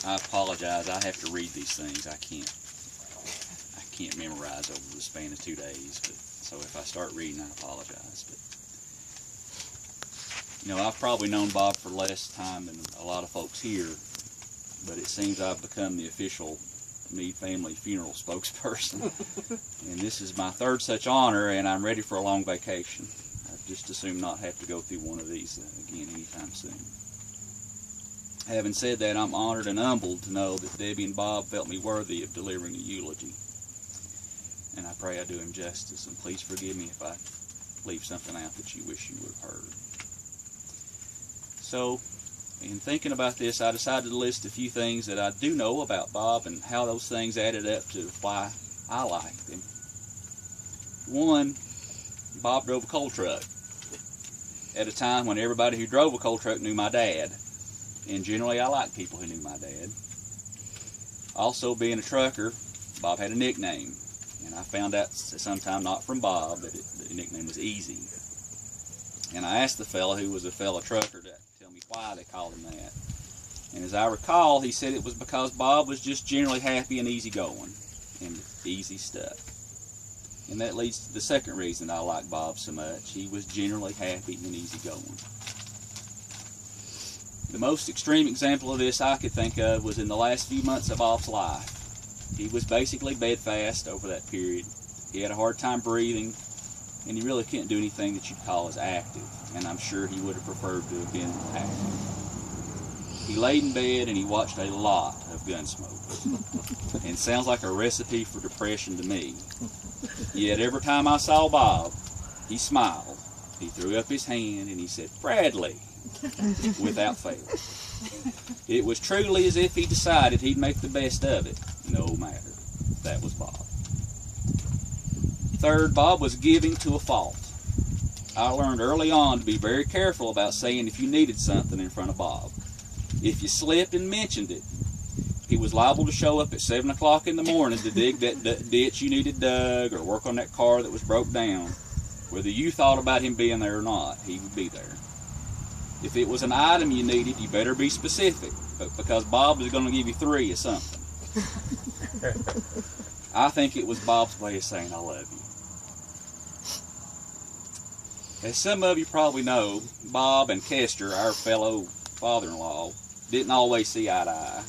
I apologize. I have to read these things. I can't memorize over the span of 2 days. But so if I start reading, I apologize. But you know, I've probably known Bob for less time than a lot of folks here, but it seems I've become the official Meade family funeral spokesperson. And this is my 3rd such honor, and I'm ready for a long vacation. I'd just as soon not have to go through one of these again anytime soon. Having said that, I'm honored and humbled to know that Debbie and Bob felt me worthy of delivering a eulogy. And I pray I do him justice, and please forgive me if I leave something out that you wish you would have heard. So, in thinking about this, I decided to list a few things that I do know about Bob and how those things added up to why I liked him. 1, Bob drove a coal truck at a time when everybody who drove a coal truck knew my dad. And generally, I like people who knew my dad. Also, being a trucker, Bob had a nickname. And I found out sometime, not from Bob, that the nickname was Easy. And I asked the fella who was a fellow trucker to tell me why they called him that. And as I recall, he said it was because Bob was just generally happy and easygoing and easy stuff. And that leads to the second reason I like Bob so much. He was generally happy and easygoing. The most extreme example of this I could think of was in the last few months of Bob's life. He was basically bedfast over that period. He had a hard time breathing, and he really couldn't do anything that you'd call as active, and I'm sure he would have preferred to have been active. He laid in bed and he watched a lot of Gunsmoke, and sounds like a recipe for depression to me. Yet every time I saw Bob, he smiled, he threw up his hand, and he said, "Bradley," without fail. It was truly as if he decided he'd make the best of it, no matter. That was Bob. 3rd, Bob was giving to a fault. I learned early on to be very careful about saying if you needed something in front of Bob. If you slipped and mentioned it, he was liable to show up at 7 o'clock in the morning to dig that ditch you needed dug or work on that car that was broke down. Whether you thought about him being there or not, he would be there. If it was an item you needed, you better be specific, because Bob is going to give you 3 or something. I think it was Bob's way of saying I love you. As some of you probably know, Bob and Kester, our fellow father-in-law, didn't always see eye to eye.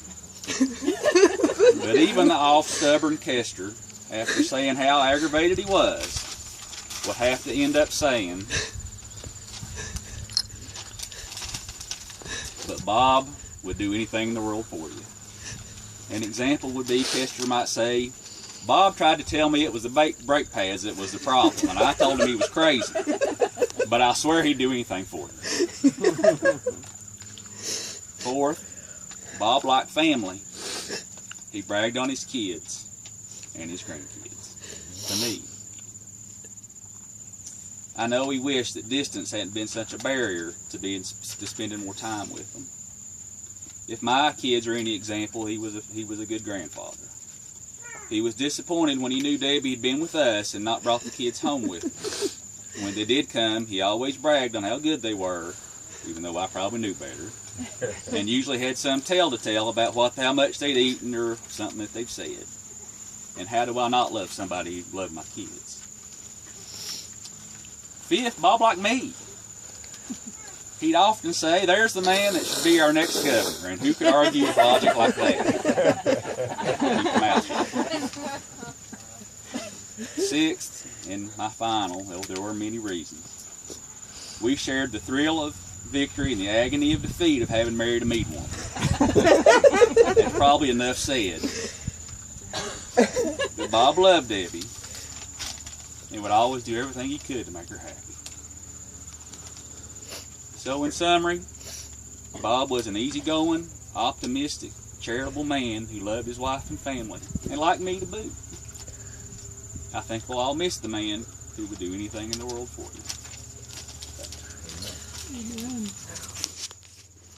But even the off-stubborn Kester, after saying how aggravated he was, would have to end up saying, "But Bob would do anything in the world for you." An example would be Kester might say, "Bob tried to tell me it was the brake pads that was the problem, and I told him he was crazy. But I swear he'd do anything for you." 4th, Bob liked family. He bragged on his kids and his grandkids. To me. I know he wished that distance hadn't been such a barrier to spending more time with them. If my kids are any example, he was a good grandfather. He was disappointed when he knew Debbie had been with us and not brought the kids home with him. When they did come, he always bragged on how good they were, even though I probably knew better, and usually had some tale to tell about how much they'd eaten or something that they'd said. And how do I not love somebody who loved my kids? 5th, Bob liked me. He'd often say, "There's the man that should be our next governor," and who could argue with logic like that? Keep your mouth shut. 6th, and my final, well, there were many reasons. We shared the thrill of victory and the agony of defeat of having married a Meade woman. That's probably enough said. But Bob loved Debbie and would always do everything he could to make her happy. So in summary, Bob was an easygoing, optimistic, charitable man who loved his wife and family, and liked me to boot. I think we'll all miss the man who would do anything in the world for you. Amen.